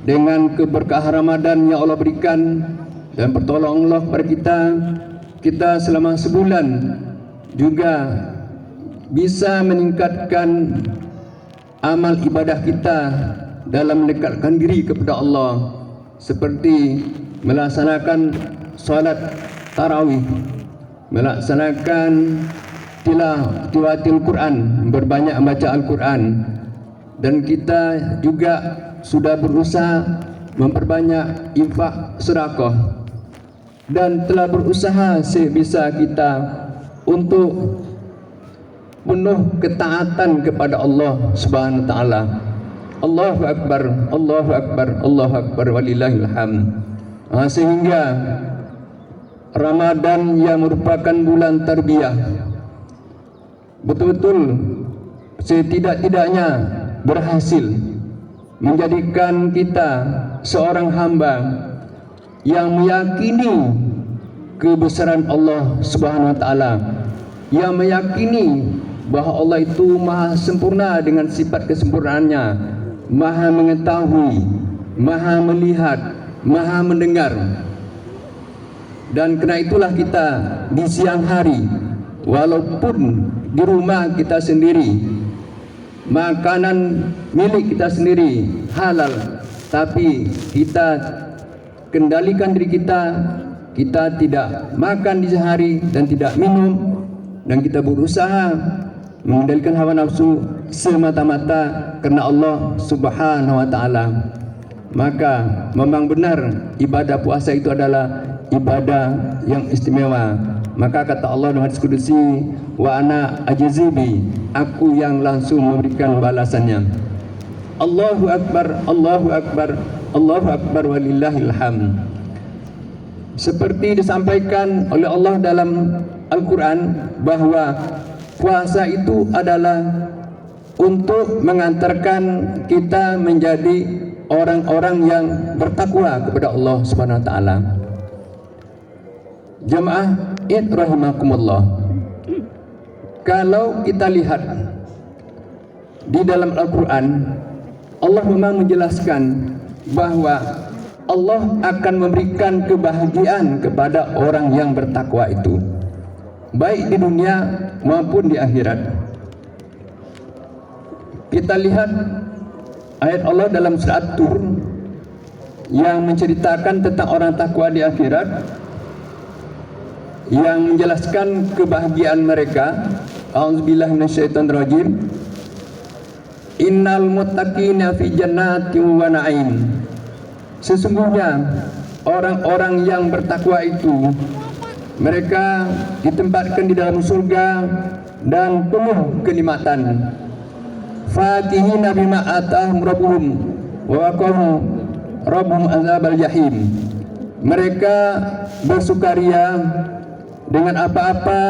dengan keberkah Ramadan yang Allah berikan dan pertolongan Allah kepada kita selama sebulan juga bisa meningkatkan amal ibadah kita dalam mendekatkan diri kepada Allah, seperti melaksanakan salat tarawih, melaksanakan tilawatil Quran, berbanyak membaca Al-Quran, dan kita juga sudah berusaha memperbanyak infak sedekah dan telah berusaha sebisa kita untuk penuh ketaatan kepada Allah Subhanahu wa taala. Allahu akbar, Allahu akbar, Allahu akbar, walillahil hamd. Sehingga Ramadan yang merupakan bulan tarbiyah betul-betul setidak-tidaknya berhasil menjadikan kita seorang hamba yang meyakini kebesaran Allah Subhanahu wa taala, yang meyakini bahwa Allah itu maha sempurna dengan sifat kesempurnaannya, maha mengetahui, maha melihat, maha mendengar. Dan karena itulah kita di siang hari, walaupun di rumah kita sendiri, makanan milik kita sendiri halal, tapi kita kendalikan diri kita tidak makan di sehari dan tidak minum, dan kita berusaha mengendalikan hawa nafsu semata-mata karena Allah Subhanahu wa taala. Maka memang benar ibadah puasa itu adalah ibadah yang istimewa. Maka kata Allah dalam hadis kudusi, wa ana ajzibi, aku yang langsung memberikan balasannya. Allahu akbar, Allahu akbar, Allahu akbar, walillahil hamd. Seperti disampaikan oleh Allah dalam Al-Quran bahwa puasa itu adalah untuk mengantarkan kita menjadi orang-orang yang bertakwa kepada Allah Subhanahu wa taala. Jemaah Id rahimakumullah, kalau kita lihat di dalam Al-Quran, Allah memang menjelaskan bahwa Allah akan memberikan kebahagiaan kepada orang yang bertakwa itu, baik di dunia maupun di akhirat. Kita lihat ayat Allah dalam surat Tur yang menceritakan tentang orang takwa di akhirat, yang menjelaskan kebahagiaan mereka. A'udzubillahi minasyaitonirrajim. Innal muttaqina fi jannatin wa na'im. Sesungguhnya orang-orang yang bertakwa itu, mereka ditempatkan di dalam surga dan penuh kenikmatan. Fatihina bima atahum rabbuhum wa waqahum rabbuhum azabal jahim. Mereka bersukaria dengan apa-apa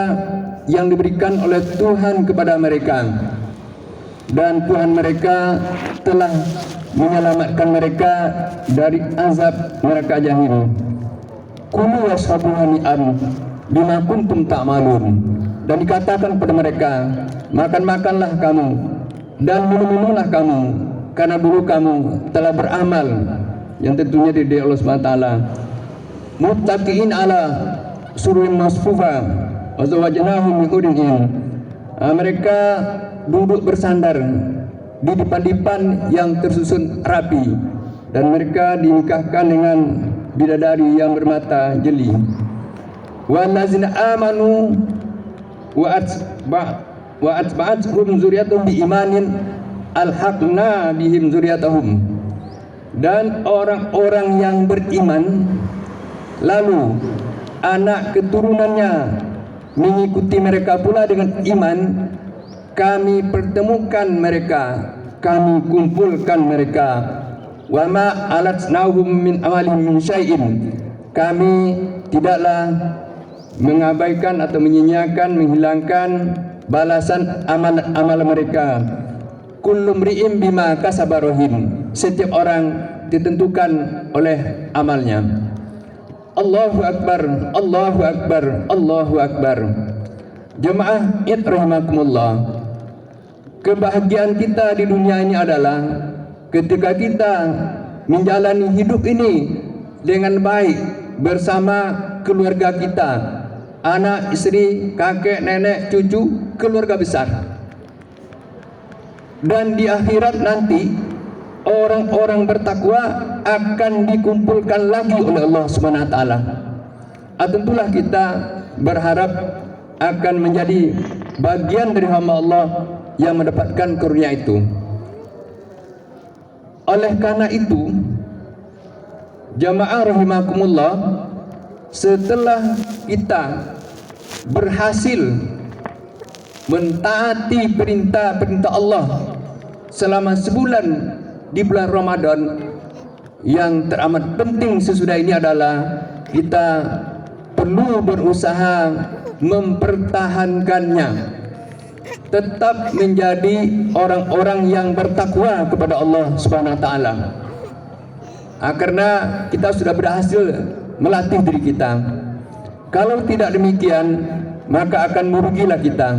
yang diberikan oleh Tuhan kepada mereka, dan Tuhan mereka telah menyelamatkan mereka dari azab neraka jahim. Kulu washabu hani'an bima kuntum ta'malun. Dan dikatakan kepada mereka, makan-makanlah kamu dan minum-minumlah kamu, karena dulu kamu telah beramal yang tentunya di Allah SWT. Muttaqiin ala suruhin masfufa wa zawajnahum min hurin in. Mereka duduk bersandar di dipan-dipan yang tersusun rapi, dan mereka dinikahkan dengan bidadari yang bermata jeli. Wallazina amanu wa atba'atuhum zuriyatuhum bi imanin alhaqna bihim zuriyatahum. Dan orang-orang yang beriman lalu anak keturunannya mengikuti mereka pula dengan iman, kami pertemukan mereka, kami kumpulkan mereka. Wa ma alatnahum min amalihim min syai'in. Kami tidaklah mengabaikan atau menyia-nyiakan, menghilangkan balasan amal mereka. Kullu mri'in bima kasaba rahin. Setiap orang ditentukan oleh amalnya. Allahu akbar, Allahu akbar, Allahu akbar. Jemaah Id rahimakumullah, kebahagiaan kita di dunia ini adalah ketika kita menjalani hidup ini dengan baik bersama keluarga kita, anak, istri, kakek, nenek, cucu, keluarga besar. Dan di akhirat nanti orang-orang bertakwa akan dikumpulkan lagi oleh Allah Subhanahu wa taala. Tentulah kita berharap akan menjadi bagian dari hamba Allah yang mendapatkan karunia itu. Oleh karena itu, jamaah rahimakumullah, setelah kita berhasil mentaati perintah-perintah Allah selama sebulan di bulan Ramadan, yang teramat penting sesudah ini adalah kita perlu berusaha mempertahankannya, tetap menjadi orang-orang yang bertakwa kepada Allah Subhanahu wa taala. Karena kita sudah berhasil melatih diri kita. Kalau tidak demikian, maka akan merugilah kita.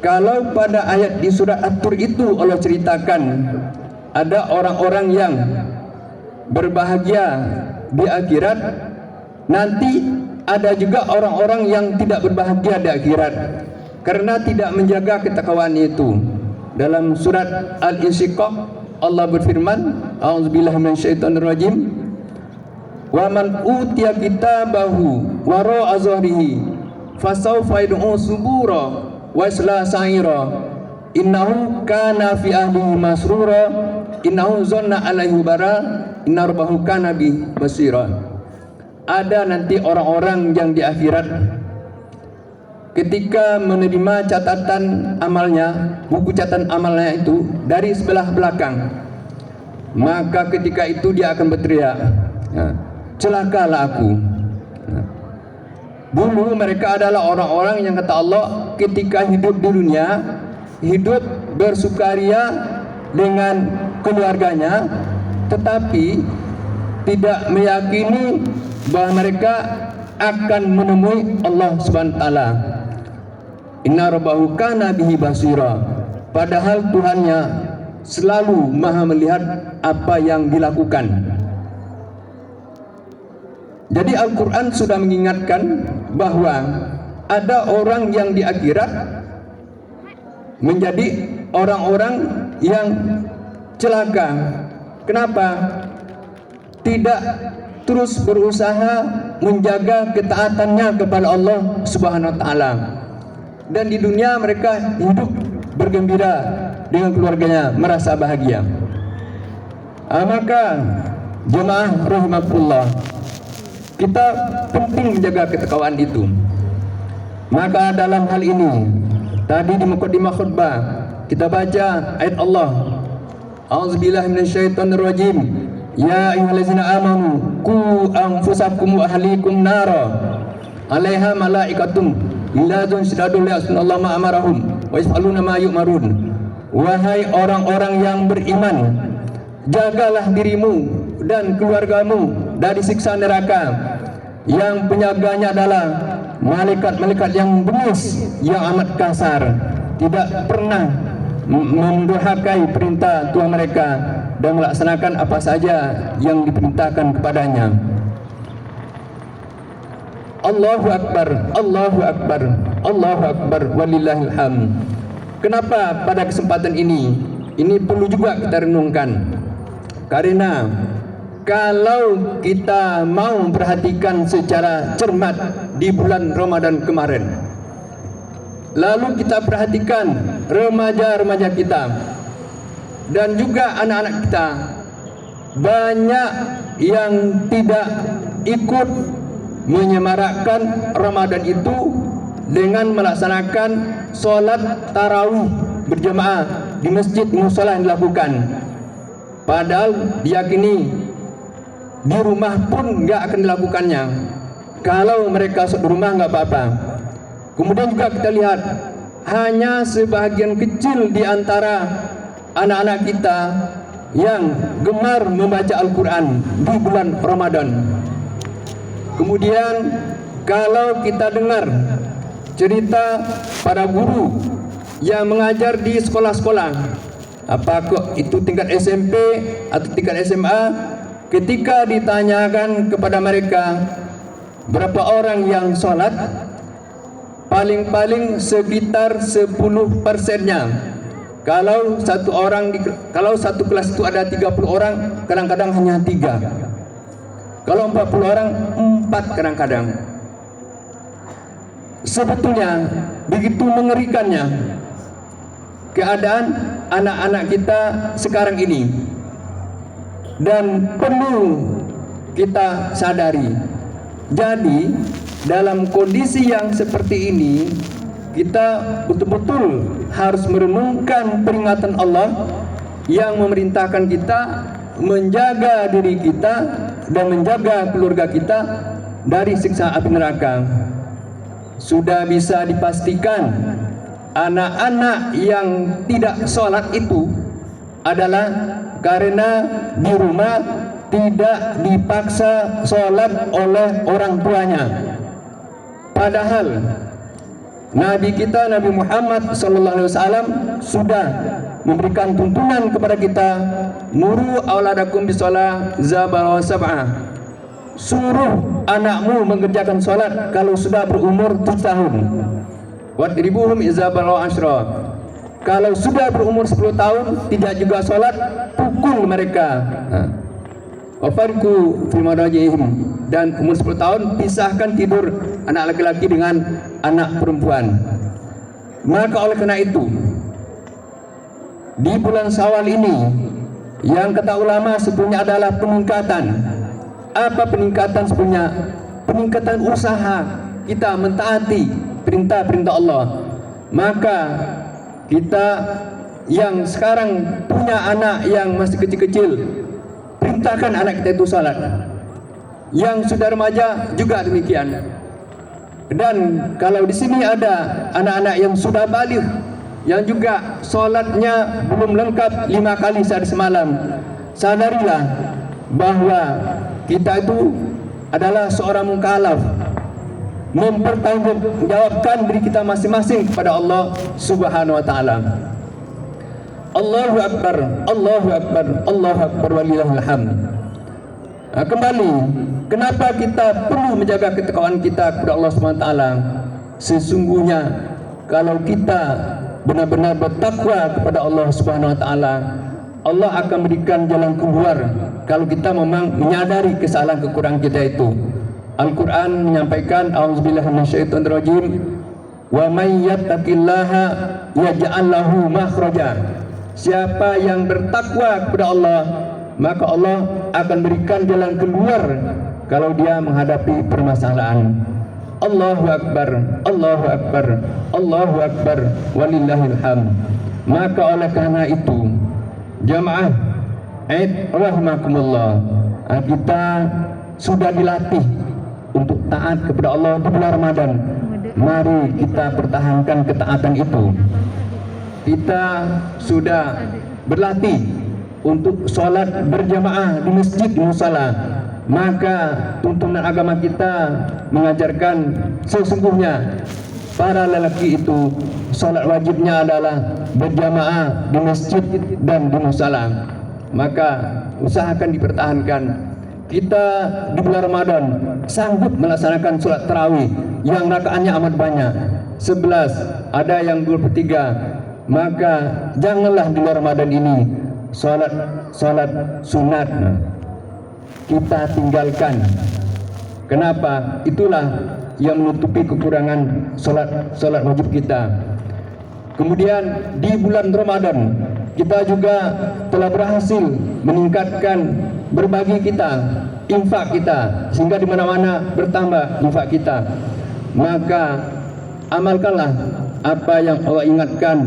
Kalau pada ayat di surat At-Tur itu Allah ceritakan ada orang-orang yang berbahagia di akhirat, nanti ada juga orang-orang yang tidak berbahagia di akhirat karena tidak menjaga ketakwaan itu. Dalam surat Al-Insyiqaq Allah berfirman, a'udzubillahi minasyaitonirrajim, wa man utiya kitabahu wara'a zahrihi fasawfa yad'u subura wa yasla sa'ira innahu kana fi ahlihi masrura innahu zanna alaihi bara inna rabbahu kana bi basira. Ada nanti orang-orang yang di akhirat ketika menerima catatan amalnya, buku catatan amalnya itu dari sebelah belakang, maka ketika itu dia akan berteriak, celakalah aku. Dulu mereka adalah orang-orang yang kata Allah ketika hidup di dunia, hidup bersukaria dengan keluarganya, tetapi tidak meyakini bahwa mereka akan menemui Allah Subhanahu wa taala. Inna rabbahu kana bihi basira. Padahal Tuhannya selalu maha melihat apa yang dilakukan. Jadi Al-Quran sudah mengingatkan bahwa ada orang yang di akhirat menjadi orang-orang yang celaka. Kenapa? Tidak terus berusaha menjaga ketaatannya kepada Allah Subhanahu wa taala. Dan di dunia mereka hidup bergembira dengan keluarganya, merasa bahagia. Maka jemaah rahimakumullah, kita penting menjaga ketakwaan itu. Maka dalam hal ini tadi di muqaddimah khutbah kita baca ayat Allah, a'udzubillahi minasyaitonirrajim, ya ayyuhallazina amanu qu anfusakum wa ahlikum nara 'alaiha malaikatun ghiladun syidadun la ya'sunallaha ma amarahum wa yaf'aluna ma yu'marun. Wahai orang-orang yang beriman, jagalah dirimu dan keluargamu dari siksa neraka yang penyaganya adalah malaikat-malaikat yang bengis, yang amat kasar, tidak pernah mendurhakai perintah Tuhan mereka dan melaksanakan apa saja yang diperintahkan kepadanya. Allahu Akbar, Allahu Akbar, Allahu Akbar, walillahil hamd. Kenapa pada kesempatan ini perlu juga kita renungkan? Karena kalau kita mau perhatikan secara cermat di bulan Ramadan kemarin, lalu kita perhatikan remaja-remaja kita dan juga anak-anak kita, banyak yang tidak ikut menyemarakkan Ramadan itu dengan melaksanakan sholat tarawih berjamaah di masjid mushola yang dilakukan. Padahal diyakini di rumah pun nggak akan dilakukannya. Kalau mereka di rumah nggak apa-apa. Kemudian juga kita lihat hanya sebagian kecil di antara anak-anak kita yang gemar membaca Al-Quran di bulan Ramadan. Kemudian kalau kita dengar cerita para guru yang mengajar di sekolah-sekolah, apakah itu tingkat SMP atau tingkat SMA, ketika ditanyakan kepada mereka berapa orang yang sholat, paling-paling sekitar 10%-nya. Kalau kalau satu kelas itu ada 30 orang, kadang-kadang hanya 3. Kalau 40 orang, 4 kadang-kadang. Sebetulnya begitu mengerikannya keadaan anak-anak kita sekarang ini, dan perlu kita sadari. Jadi dalam kondisi yang seperti ini, kita betul-betul harus merenungkan peringatan Allah yang memerintahkan kita menjaga diri kita dan menjaga keluarga kita dari siksa api neraka. Sudah bisa dipastikan anak-anak yang tidak sholat itu adalah karena di rumah tidak dipaksa sholat oleh orang tuanya. Padahal Nabi kita, Nabi Muhammad SAW sudah memberikan tuntunan kepada kita, muru auladakum bisolah zabal sab'ah. Suruh anakmu mengerjakan sholat kalau sudah berumur 7 tahun. Wadribuhum izabal ashra. Kalau sudah berumur 10 tahun tidak juga sholat, pukul mereka. Wafariku fi madajihim. Dan umur 10 tahun pisahkan tidur anak laki-laki dengan anak perempuan. Maka oleh karena itu, di bulan Syawal ini yang kata ulama sebetulnya adalah peningkatan. Apa peningkatan sebenarnya? Peningkatan usaha kita mentaati perintah-perintah Allah. Maka kita yang sekarang punya anak yang masih kecil-kecil, perintahkan anak kita itu salat. Yang sudah remaja juga demikian. Dan kalau di sini ada anak-anak yang sudah baligh, yang juga salatnya belum lengkap 5 kali sehari semalam, sadarilah bahwa kita itu adalah seorang mukallaf, mempertanggungjawabkan diri kita masing-masing kepada Allah Subhanahu wa taala. Allahu akbar, Allahu akbar, Allahu akbar walillahil hamd. Kembali, kenapa kita perlu menjaga ketakwaan kita kepada Allah Subhanahu wa taala? Sesungguhnya kalau kita benar-benar bertakwa kepada Allah Subhanahu wa taala, Allah akan berikan jalan keluar kalau kita memang menyadari kesalahan kekurangan kita itu. Al-Quran menyampaikan, a'udzubillahi minasyaitonirrajim, wa may yattaqillaha yaj'al lahu makhraja. Siapa yang bertakwa kepada Allah, maka Allah akan berikan jalan keluar kalau dia menghadapi permasalahan. Allahu akbar, Allahu akbar, Allahu akbar walillahil hamd. Maka oleh karena itu, jamaah rahimakumullah, kita sudah dilatih untuk taat kepada Allah di bulan Ramadan. Mari kita pertahankan ketaatan itu. Kita sudah berlatih untuk sholat berjamaah di masjid, di musala. Maka tuntunan agama kita mengajarkan sesungguhnya para lelaki itu sholat wajibnya adalah berjamaah di masjid dan di musala. Maka usahakan dipertahankan. Kita di bulan Ramadan sanggup melaksanakan sholat tarawih yang rakaatnya amat banyak, 11, ada yang 23. Maka janganlah di bulan Ramadan ini sholat sunat kita tinggalkan. Kenapa? Itulah yang menutupi kekurangan sholat wajib kita. Kemudian di bulan Ramadan kita juga telah berhasil meningkatkan berbagi kita, infak kita, sehingga di mana-mana bertambah infak kita. Maka amalkanlah apa yang Allah ingatkan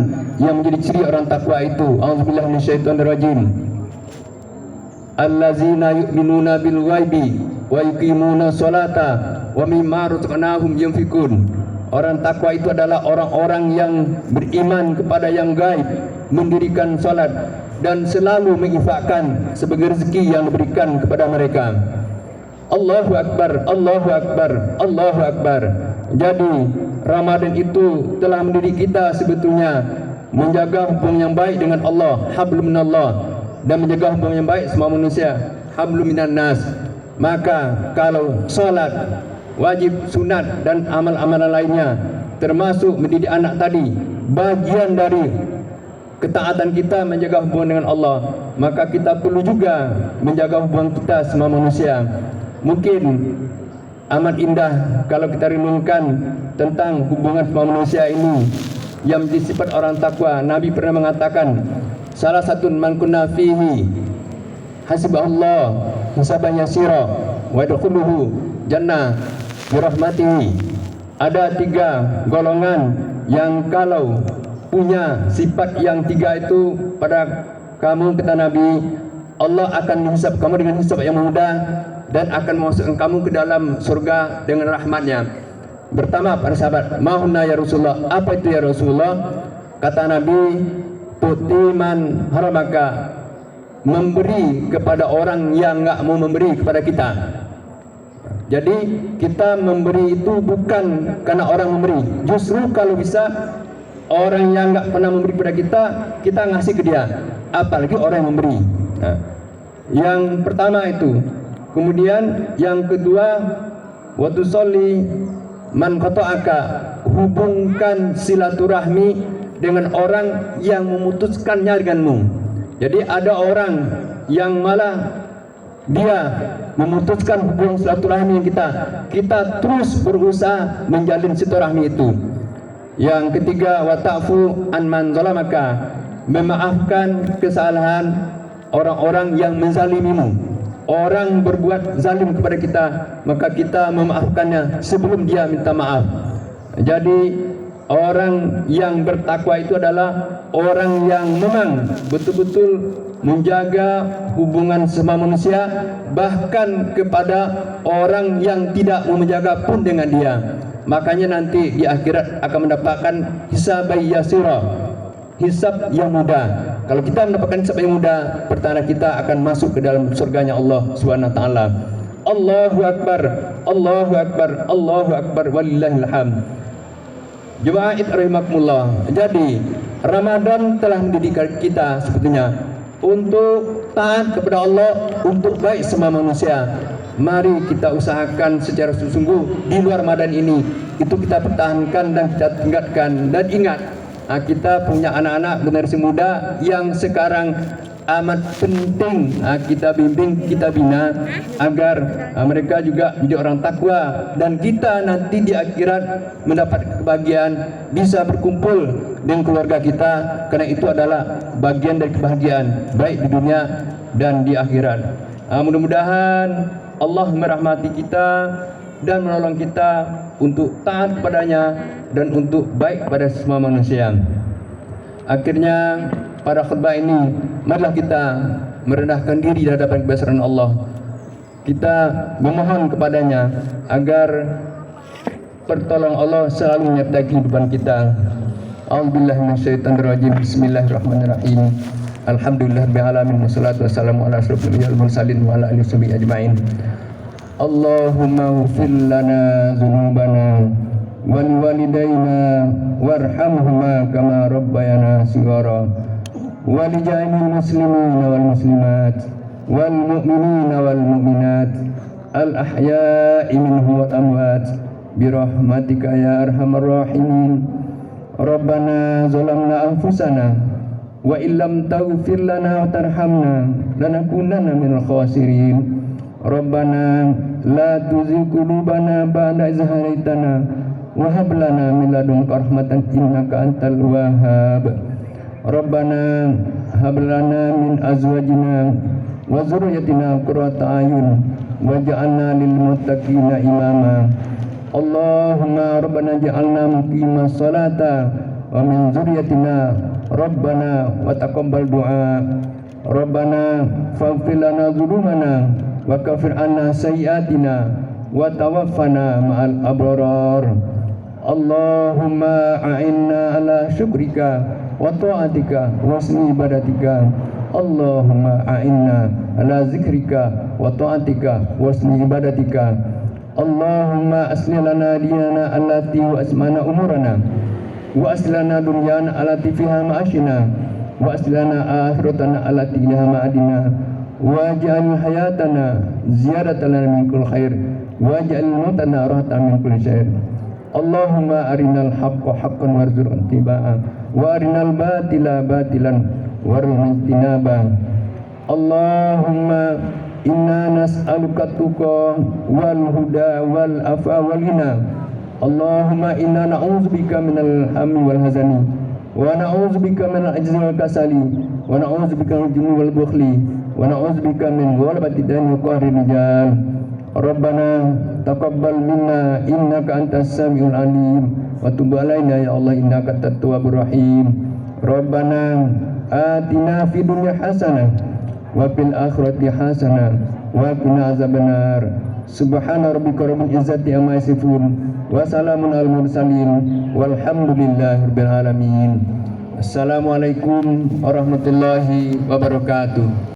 yang menjadi ciri orang takwa itu. A'udzubillahi minasyaitonirrajim. Allazina yu'minuna bil ghaibi wa yuqimuna sholata wa mimma razaqnahum yunfikun. Orang takwa itu adalah orang-orang yang beriman kepada yang gaib, mendirikan salat dan selalu menginfakkan sebagai rezeki yang diberikan kepada mereka. Allahu akbar, Allahu akbar, Allahu akbar. Jadi Ramadan itu telah mendidik kita sebetulnya menjaga hubungan yang baik dengan Allah, hablum minallah, dan menjaga hubungan yang baik semua manusia, hablum minan nas. Maka kalau salat wajib, sunat dan amal-amalan lainnya termasuk mendidik anak tadi bagian dari ketaatan kita menjaga hubungan dengan Allah, maka kita perlu juga menjaga hubungan kita semua manusia. Mungkin amat indah kalau kita renungkan tentang hubungan semua manusia ini yang menjadi sifat orang takwa. Nabi pernah mengatakan, salah satu man kunna fihi hasibahullah hisaban yasira wa yadkhuluhu jannah bi rahmatihi. Ada 3 golongan yang kalau punya sifat yang 3 itu pada kamu, kata Nabi, Allah akan menghisab kamu dengan hisab yang mudah dan akan memasukkan kamu ke dalam surga dengan rahmatnya. Pertama para sahabat, mahunna ya Rasulullah, apa itu ya Rasulullah? Kata Nabi, tutiman haramaka, memberi kepada orang yang enggak mau memberi kepada kita. Jadi kita memberi itu bukan karena orang memberi, justru kalau bisa orang yang enggak pernah memberi kepada kita, kita ngasih ke dia, apalagi orang yang memberi. Nah, yang pertama itu. Kemudian yang kedua, wa tusolli man qata'aka, hubungkan silaturahmi dengan orang yang memutuskannya denganmu. Jadi ada orang yang malah dia memutuskan hubungan silaturahmi kita terus berusaha menjalin silaturahmi itu. Yang ketiga, wa ta'fu an man zalamaka, memaafkan kesalahan orang-orang yang menzalimimu. Orang berbuat zalim kepada kita, maka kita memaafkannya sebelum dia minta maaf. Jadi orang yang bertakwa itu adalah orang yang memang betul-betul menjaga hubungan sama manusia, bahkan kepada orang yang tidak mau menjaga pun dengan dia. Makanya nanti di akhirat akan mendapatkan hisab yasira, hisab yang mudah. Kalau kita mendapatkan hisab yang mudah, pertanda kita akan masuk ke dalam surganya Allah Subhanahu wa taala. Allahu akbar, Allahu akbar, Allahu akbar, walillahil hamd. Jemaah rahimakumullah. Jadi Ramadan telah mendidik kita sebetulnya untuk taat kepada Allah, untuk baik sama manusia. Mari kita usahakan secara sungguh-sungguh di luar Ramadan ini, itu kita pertahankan dan kita tingkatkan. Dan ingat, kita punya anak-anak generasi muda yang sekarang amat penting kita bimbing, kita bina agar mereka juga menjadi orang takwa, dan kita nanti di akhirat mendapat kebahagiaan, bisa berkumpul dengan keluarga kita, karena itu adalah bagian dari kebahagiaan baik di dunia dan di akhirat. Mudah-mudahan Allah merahmati kita dan menolong kita untuk taat kepadanya dan untuk baik pada semua manusia. Akhirnya pada khutbah ini, marilah kita merendahkan diri di hadapan kebesaran Allah. Kita memohon kepadanya agar pertolongan Allah selalu menyertai kehidupan kita. A'udzubillahi minasyaitonirrajim. Bismillahirrahmanirrahim. Alhamdulillahirabbil alamin, wassalatu wassalamu ala asyrofil mursalin wa ala alihi washabihi ajmain. Allahumma ighfir lana dzunubana wa liwalidayna warhamhuma kama rabbayana shighara wa li jami'il muslimina wal muslimat wal mu'minina wal mu'minat al ahya'i minhum wal amwat bi rahmatika ya arhamar rahimin. Rabbana zalamna anfusana wa illam taghfir lana wa tarhamna lanakunanna minal khasirin. Rabbana la tuzigh qulubana ba'da idh hadaytana wa hab lana min ladunka rahmatan innaka antal wahhab. Rabbana hab lana min azwajina wa dzurriyyatina qurrata a'yun waj'alna lil muttaqina imama. Allahumma rabbana ij'alna muqimas salata wa min dzurriyyatina rabbana wa taqabbal du'a. Rabbana faghfir lana dzunubana wa kafir anna sayyi'atina wa tawaffana ma'al abrar. Allahumma a'inna ala syukrika wa ta'atika wa husni ibadatika. Allahumma a'inna ala zikrika wa ta'atika wa husni ibadatika. Allahumma aslih lana dinana allati wa asmana umurana wa aslana dunyana allati fiha ma'ashina wa aslana akhiratana allati ilaha ma'adina waj'al hayatana ziyadatan lana min kulli khair waj'al mautana rahatan min kulli syarr. Allahumma arinal haqqa haqqan warzuqna ittiba'a wa arinal batila batilan warzuqna ijtinaba. Allahumma inna nas'aluka tuqa wal huda wal afa wal ghina. Allahumma inna na'udzubika minal hammi wal hazani wa na'udzubika minal ajzi wal kasali wa na'udzubika minal jubni wal bukhli wa na'udzubika min ghalabati dani wa qahri rijal. Rabbana taqabbal minna innaka antas samiul alim wa tub alaina ya Allah innaka antat tawwabur rahim. Rabbana atina fid dunya hasanah wa fil akhirati hasanah wa qina azabannar. Subhana rabbika rabbil izzati amma yasifun wa salamun al mursalin walhamdulillahi rabbil alamin. Assalamualaikum warahmatullahi wabarakatuh.